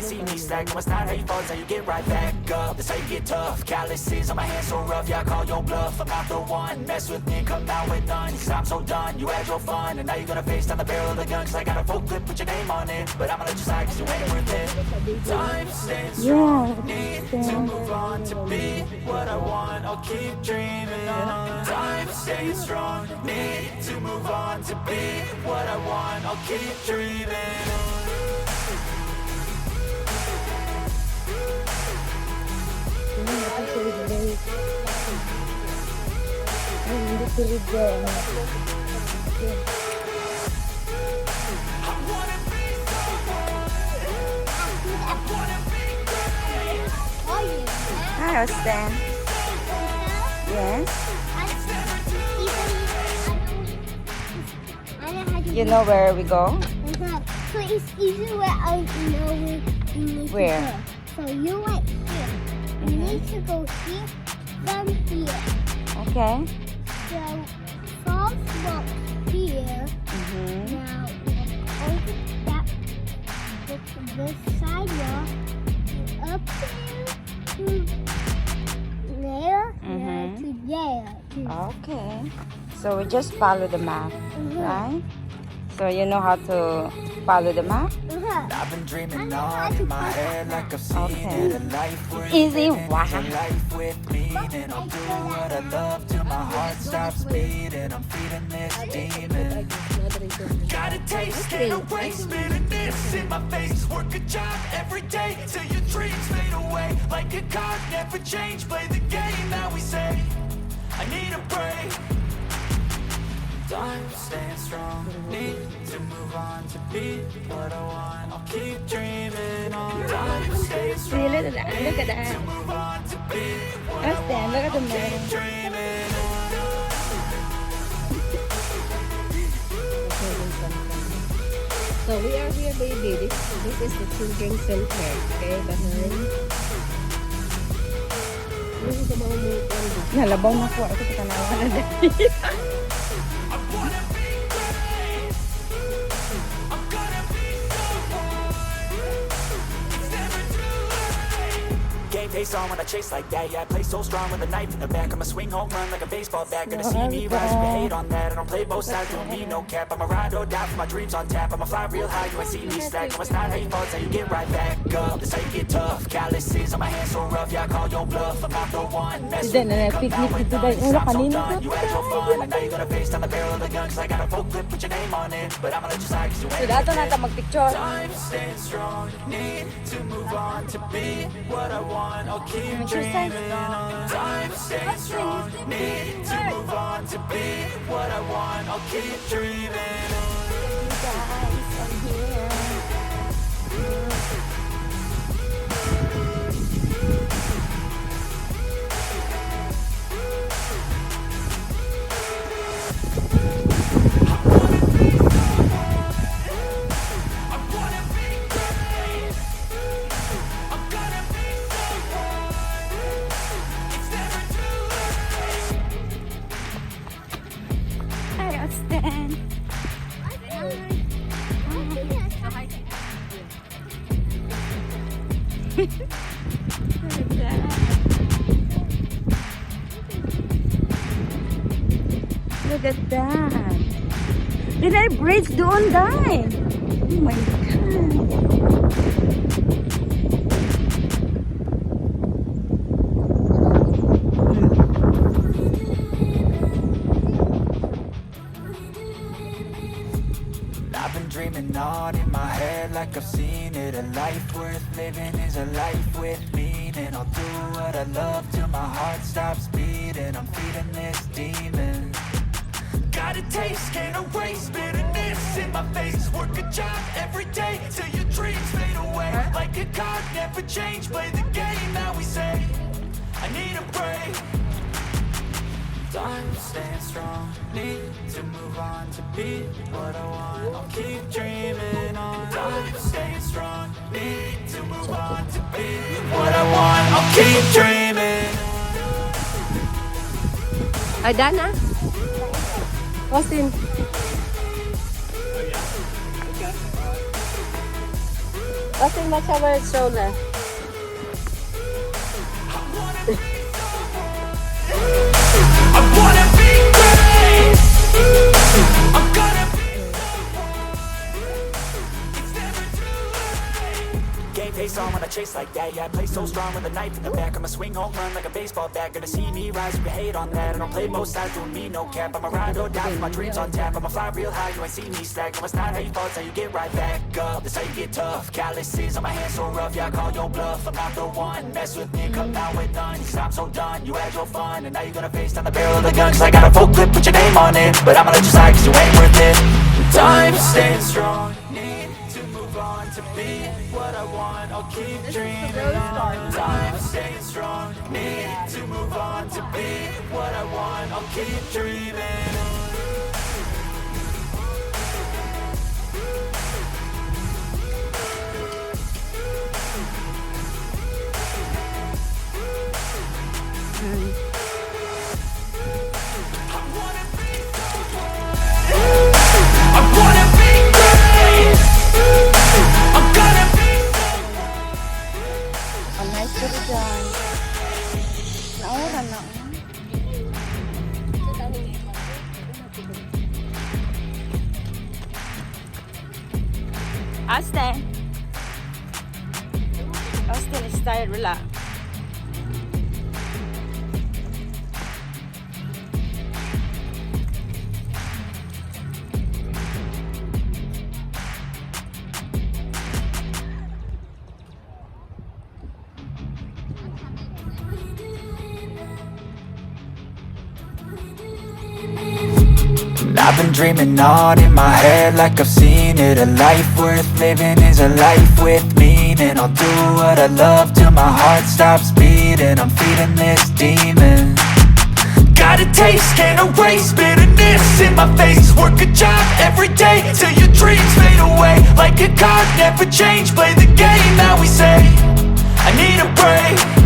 see me slack. No, it's not how you fall, it's how you get right back up. That's how you get tough. Calluses on my hands so rough, yeah, I call your bluff. I'm not the one, mess with me, come out with none. Cause I'm so done, you had your fun. And now you're gonna face down the barrel of the gun. Cause I got a full clip, put your name on it. But I'ma let you slide cause you ain't worth it. Time stands strong, need to move on to be what I want. I'll keep dreaming on. Time stays strong, need to move on to be what I want. I'll keep dreaming on. Hi, Austin. Yes? You know where we go? So it's easy where I know we need Where? to go. So you went here. We need to go here from here. Okay. So first walk here. Now over that this sidewalk up there to there, to there. Okay. So we just follow the map, right? So you know how to follow the map? I've been dreaming on in my head like I've seen it. A life worth Easy. living, Wow. a life with meaning. I'll do what I love till my heart stops beating. I'm feeding this demon. Got a taste, can't erase bitterness in my face. Work a job every day till your dreams fade away. Like a card, never change. Play the game that we say. I need a break. Time staying strong, need to move on to be what I want. I'll keep dreaming on. Time staying strong, Look at that. Look at that. to move on to be what I Austin, want. look at the I'll keep moon. dreaming on. So we are here, baby. This is the children's center. Okay, behind. This is the moment. Nalabaw na po. Ito tanawa na dahil. I wanna be great. I'm gonna be someone. It's never too late. Game face on when I chase like that. Yeah, I play so strong with a knife in the back. I'ma swing home run like a baseball bat. Gonna see me rise, you hate on that. I don't play both sides, don't need no cap. I'ma ride or die for my dreams on tap. I'ma fly real high, you ain't see me slack. No, it's not how you fall, it's how you get right back up. That's how you get tough. Calluses on my hands so rough, yeah, I call your bluff. I'm not the one, mess with me, come out with none. Cause I'm so done, you had your fun. And now you're gonna face down the barrel of the gun. Cause I got a full clip, put your name on it. But I'ma let you slide cause you So ain't dato worth na it. ito magpicture. Time staying strong, need to move on to be what I want. I'll keep dreaming on. Time staying strong, need to move on to be what I want. I'll keep dreaming on. I wanna be great. I'm gonna be someone. It's never too late. Hi, Austin. Look at that. Did I bridge doon, Day? Oh my God. I've been dreaming on in my head like I've seen it. A life worth living is a life with meaning. I'll do what I love till my heart stops beating. I'm feeding this demon. Got a taste, can't erase bitterness in my face. Work a job every day till your dreams fade away. Like a card, never change. Play the game that we say. I need a break. Time staying strong, need to move on to be what I want. I'll keep dreaming on. Time staying strong, need to move on to be what I want. I'll keep dreaming. Ay, Dana. Austin. Nothing much over its shoulder. I wanna be great. I'm gonna be game face on when I chase like that. Yeah, I play so strong with a knife in the back. I'ma swing home run like a baseball bat. Gonna see me rise, you hate on that. I don't play both sides, doing me no cap. I'ma ride or die for my dreams on tap. I'ma fly real high, you ain't see me slack. No, it's not how you fall, it's how you get right back up. That's how you get tough. Calluses on my hands so rough, yeah, I call your bluff. I'm not the one, mess with me, come out with none. Cause I'm so done, you had your fun. And now you're gonna face down the barrel of the gun. Cause I got a full clip, put your name on it. But I'ma let you slide cause you ain't worth it. Time staying strong, need to move on to be what I want. I'll keep dreaming on. Time staying strong, need to move on to be what I want. I'll keep dreaming on. I wanna be great. I'm gonna be A nice little dyan. Nauran na. Austin. Austin is tired, relax. I've been dreaming on in my head like I've seen it. A life worth living is a life with meaning. I'll do what I love till my heart stops beating. I'm feeding this demon. Got a taste, can't erase bitterness in my face. Work a job every day till your dreams fade away. Like a card, never change, play the game that we say. I need a break.